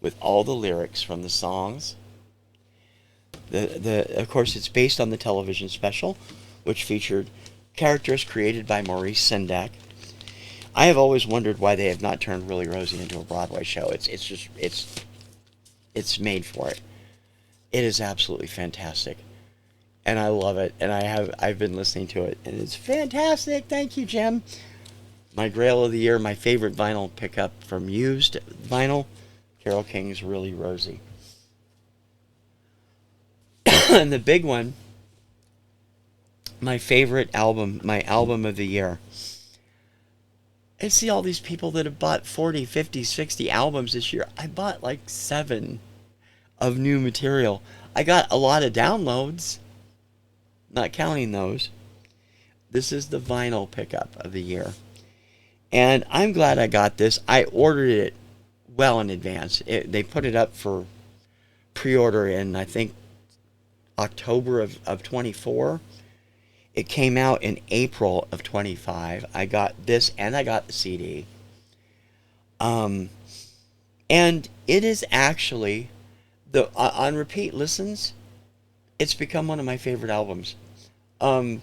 With all the lyrics from the songs. Of course, it's based on the television special, which featured characters created by Maurice Sendak. I have always wondered why they have not turned Really Rosie into a Broadway show. It's made for it. It is absolutely fantastic, and I love it. And I've been listening to it, and it's fantastic. Thank you, Jim. My grail of the year, my favorite vinyl pickup from used vinyl, Carole King's Really Rosie. And the big one, my favorite album, my album of the year. I see all these people that have bought 40, 50, 60 albums this year. I bought like 7 of new material. I got a lot of downloads, not counting those. This is the vinyl pickup of the year. And I'm glad I got this. I ordered it well in advance. They put it up for pre-order in, I think, October of 24. It came out in April of 25. I got this and I got the CD. And it is actually, on repeat listens, it's become one of my favorite albums. I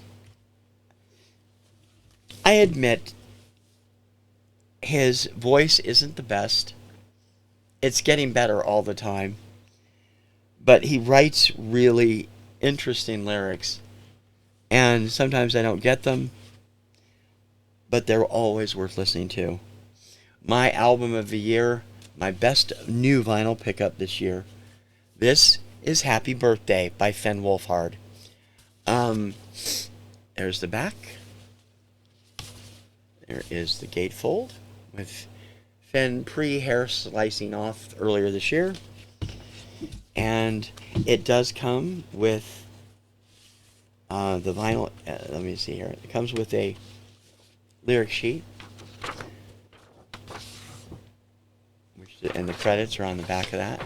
admit his voice isn't the best. It's getting better all the time. But he writes really interesting lyrics. And sometimes I don't get them, but they're always worth listening to. My album of the year, my best new vinyl pickup this year, this is Happy Birthday by Finn Wolfhard. There's the back. There is the gatefold with Finn pre-hair slicing off earlier this year. And it does come with the vinyl. Let me see here. It comes with a lyric sheet, and the credits are on the back of that.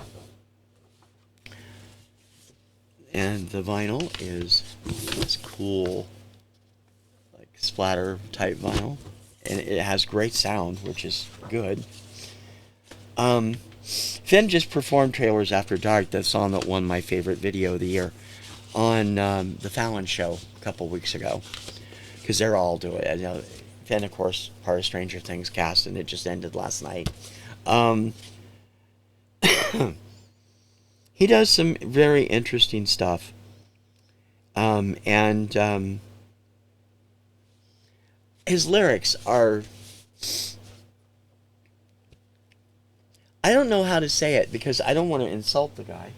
And the vinyl is this cool, like splatter type vinyl, and it has great sound, which is good. Finn just performed Trailers After Dark, the song that won my favorite video of the year, on the Fallon show a couple weeks ago, because they're all doing it. You know, Finn, of course, part of Stranger Things cast, and it just ended last night. He does some very interesting stuff, and his lyrics are, I don't know how to say it because I don't want to insult the guy.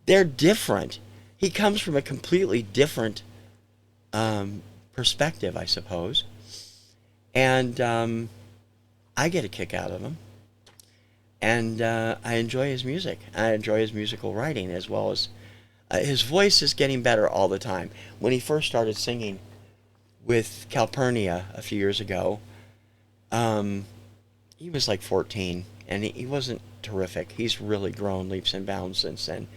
They're different. He comes from a completely different perspective, I suppose. And I get a kick out of him. And I enjoy his music. I enjoy his musical writing, as well as his voice is getting better all the time. When he first started singing with Calpurnia a few years ago, he was like 14, and he wasn't terrific. He's really grown leaps and bounds since then.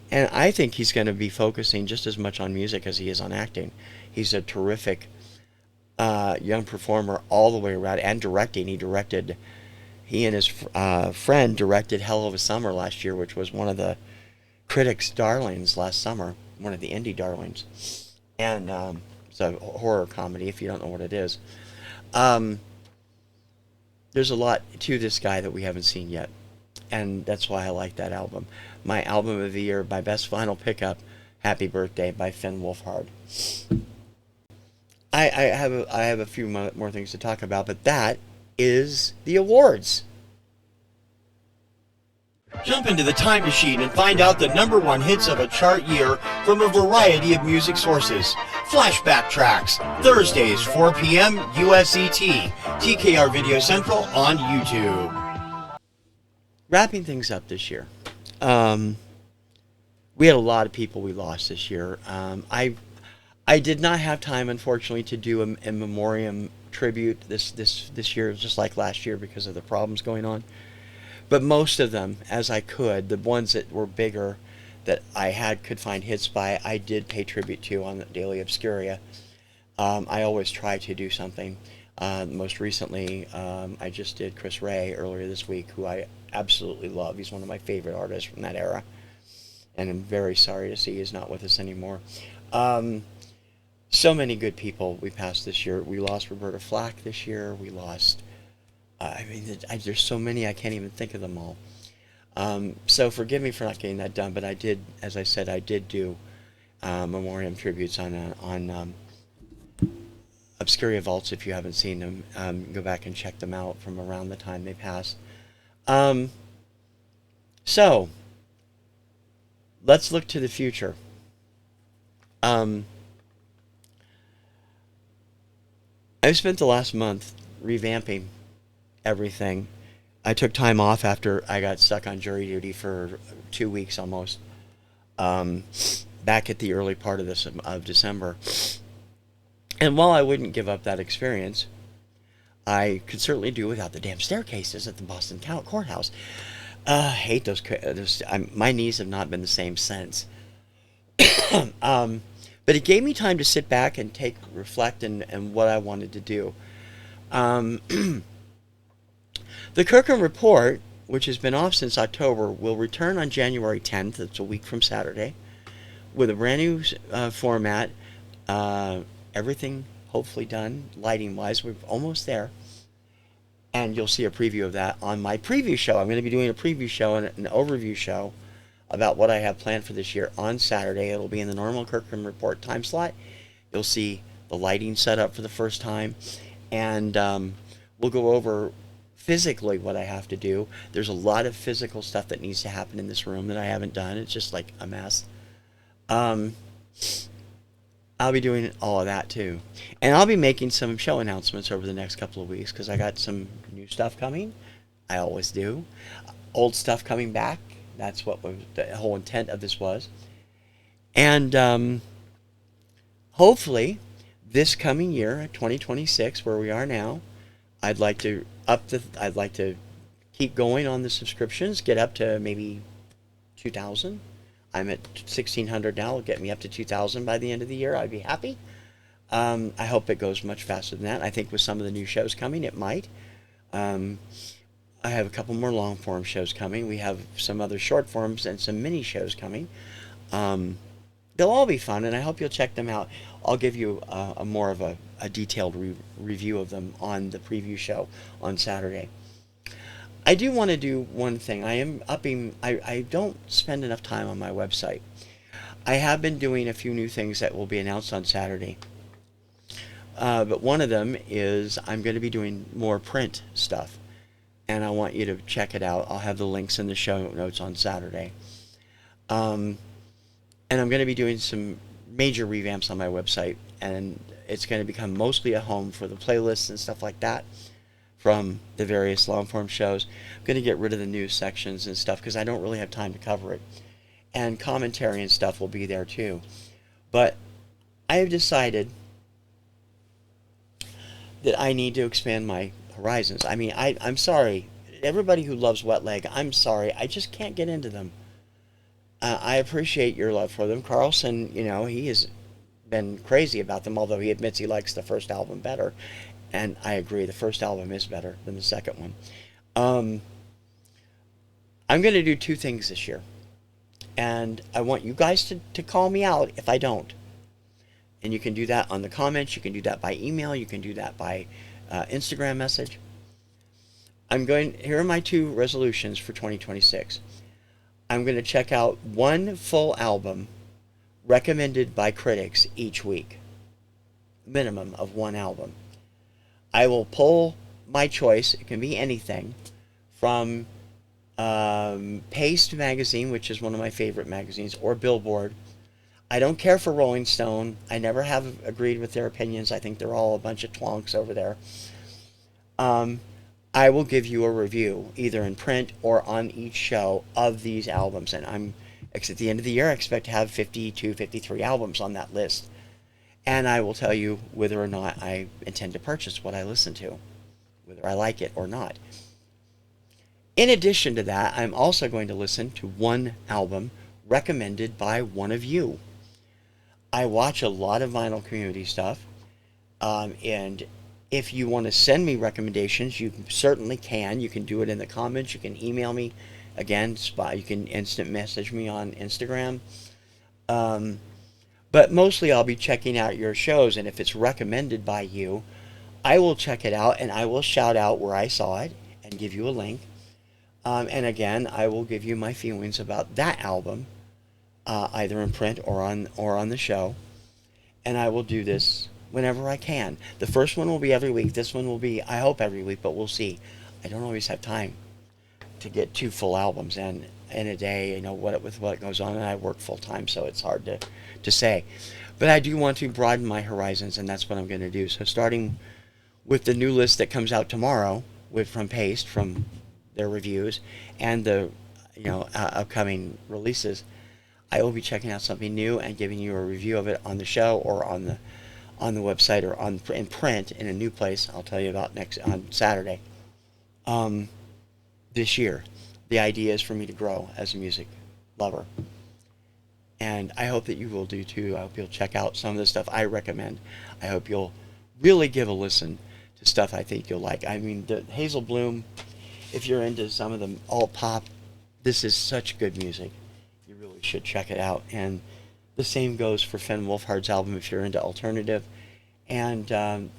And I think he's going to be focusing just as much on music as he is on acting. He's a terrific young performer all the way around, and directing. He and his friend directed Hell of a Summer last year, which was one of the critics' darlings last summer, one of the indie darlings. And it's a horror comedy, if you don't know what it is. There's a lot to this guy that we haven't seen yet, and that's why I like that album. My album of the year, my best vinyl pickup, Happy Birthday by Finn Wolfhard. I have a few more things to talk about, but that is the awards. Jump into the time machine and find out the #1 hits of a chart year from a variety of music sources. Flashback tracks, Thursdays, 4 p.m. USET. TKR Video Central on YouTube. Wrapping things up this year. We had a lot of people we lost this year. I did not have time, unfortunately, to do a memoriam tribute this year, just like last year, because of the problems going on. But most of them, as I could, the ones that were bigger that I could find hits by, I did pay tribute to on the Daily Obscuria. I always try to do something. Most recently, I just did Chris Ray earlier this week, who I absolutely love. He's one of my favorite artists from that era. And I'm very sorry to see he's not with us anymore. So many good people we passed this year. We lost Roberta Flack this year. We lost... there's so many I can't even think of them all. So forgive me for not getting that done, but I did, as I said, I did do memoriam tributes on Obscuria Vaults. If you haven't seen them, go back and check them out from around the time they passed. So let's look to the future. I've spent the last month revamping everything. I took time off after I got stuck on jury duty for 2 weeks almost, back at the early part of December. And while I wouldn't give up that experience, I could certainly do without the damn staircases at the Boston Courthouse. I hate those. My knees have not been the same since. But it gave me time to sit back and reflect and what I wanted to do. The Kirkham Report, which has been off since October, will return on January 10th. It's a week from Saturday, with a brand new format. Everything hopefully done lighting-wise. We're almost there. And you'll see a preview of that on my preview show. I'm going to be doing a preview show and an overview show about what I have planned for this year on Saturday. It'll be in the normal Kirkham Report time slot. You'll see the lighting set up for the first time. And we'll go over physically what I have to do. There's a lot of physical stuff that needs to happen in this room that I haven't done. It's just like a mess. I'll be doing all of that too. And I'll be making some show announcements over the next couple of weeks because I got some new stuff coming. I always do. Old stuff coming back. That's what the whole intent of this was. And hopefully this coming year, 2026, where we are now, I'd like to keep going on the subscriptions, get up to maybe 2,000. I'm at 1,600 now. It'll get me up to 2,000 by the end of the year. I'd be happy. I hope it goes much faster than that. I think with some of the new shows coming, it might. I have a couple more long form shows coming. We have some other short forms and some mini shows coming. They'll all be fun, and I hope you'll check them out. I'll give you a more of a detailed review of them on the preview show on Saturday. I do want to do one thing. I don't spend enough time on my website. I have been doing a few new things that will be announced on Saturday. But one of them is I'm going to be doing more print stuff. And I want you to check it out. I'll have the links in the show notes on Saturday. And I'm going to be doing some major revamps on my website. And it's going to become mostly a home for the playlists and stuff like that from the various long-form shows. I'm going to get rid of the news sections and stuff because I don't really have time to cover it. And commentary and stuff will be there too. But I have decided that I need to expand my horizons. I mean, I'm sorry. Everybody who loves Wet Leg, I'm sorry. I just can't get into them. I appreciate your love for them. Carlson, he has been crazy about them, although he admits he likes the first album better. And I agree, the first album is better than the second one. I'm going to do two things this year. And I want you guys to call me out if I don't. And you can do that on the comments. You can do that by email. You can do that by Instagram message. Here are my two resolutions for 2026. I'm going to check out one full album recommended by critics each week. Minimum of one album. I will pull my choice. It can be anything from Paste magazine, which is one of my favorite magazines, or Billboard. I don't care for Rolling Stone. I never have agreed with their opinions. I think they're all a bunch of twonks over there. I will give you a review, either in print or on each show, of these albums. And at the end of the year, I expect to have 52, 53 albums on that list. And I will tell you whether or not I intend to purchase what I listen to, whether I like it or not. In addition to that, I'm also going to listen to one album recommended by one of you. I watch a lot of vinyl community stuff, and if you want to send me recommendations, you certainly can. You can do it in the comments. You can email me. Again, you can instant message me on Instagram. But mostly I'll be checking out your shows, and if it's recommended by you, I will check it out, and I will shout out where I saw it and give you a link. And again, I will give you my feelings about that album, either in print or on the show. And I will do this whenever I can. The first one will be every week. This one will be, I hope, every week, but we'll see. I don't always have time. to get 2 full albums in a day. You know, with what goes on, and I work full time, so it's hard to say. But I do want to broaden my horizons, and that's what I'm going to do. So starting with the new list that comes out tomorrow from Paste, from their reviews, and the upcoming releases, I will be checking out something new and giving you a review of it on the show or on the website or in print in a new place. I'll tell you about on Saturday. This year, the idea is for me to grow as a music lover, and I hope that you will do too. I hope you'll check out some of the stuff I recommend. I hope you'll really give a listen to stuff I think you'll like. I mean, the Hazel Bloom, if you're into some of the alt pop, this is such good music. You really should check it out. And the same goes for Finn Wolfhard's album if you're into alternative. And Lon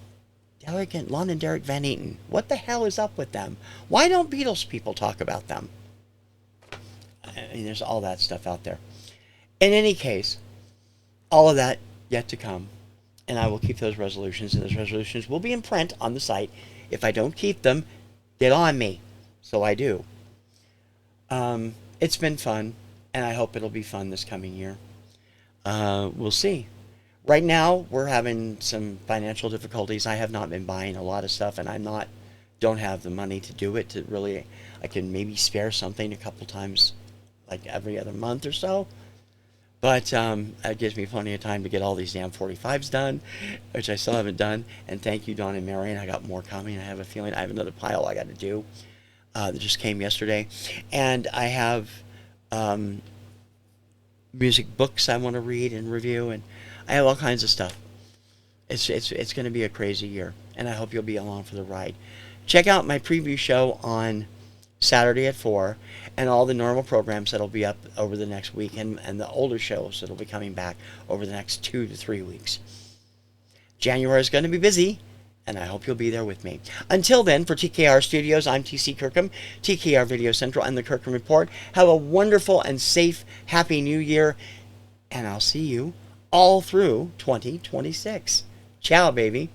and Derek Van Eaton. What the hell is up with them? Why don't Beatles people talk about them? I mean, there's all that stuff out there. In any case, all of that yet to come. And I will keep those resolutions. And those resolutions will be in print on the site. If I don't keep them, get on me. So I do. It's been fun. And I hope it'll be fun this coming year. We'll see. Right now, we're having some financial difficulties. I have not been buying a lot of stuff, and don't have the money to do it. I can maybe spare something a couple times, like every other month or so. But that gives me plenty of time to get all these damn 45s done, which I still haven't done. And thank you, Dawn and Marion. I got more coming. I have a feeling I have another pile I got to do that just came yesterday. And I have music books I want to read and review, and I have all kinds of stuff. It's going to be a crazy year, and I hope you'll be along for the ride. Check out my preview show on Saturday at 4, and all the normal programs that'll be up over the next week, and the older shows that'll be coming back over the next 2 to 3 weeks. January is going to be busy, and I hope you'll be there with me. Until then, for TKR Studios, I'm TC Kirkham, TKR Video Central, and the Kirkham Report. Have a wonderful and safe, happy new year, and I'll see you all through 2026. Ciao, baby.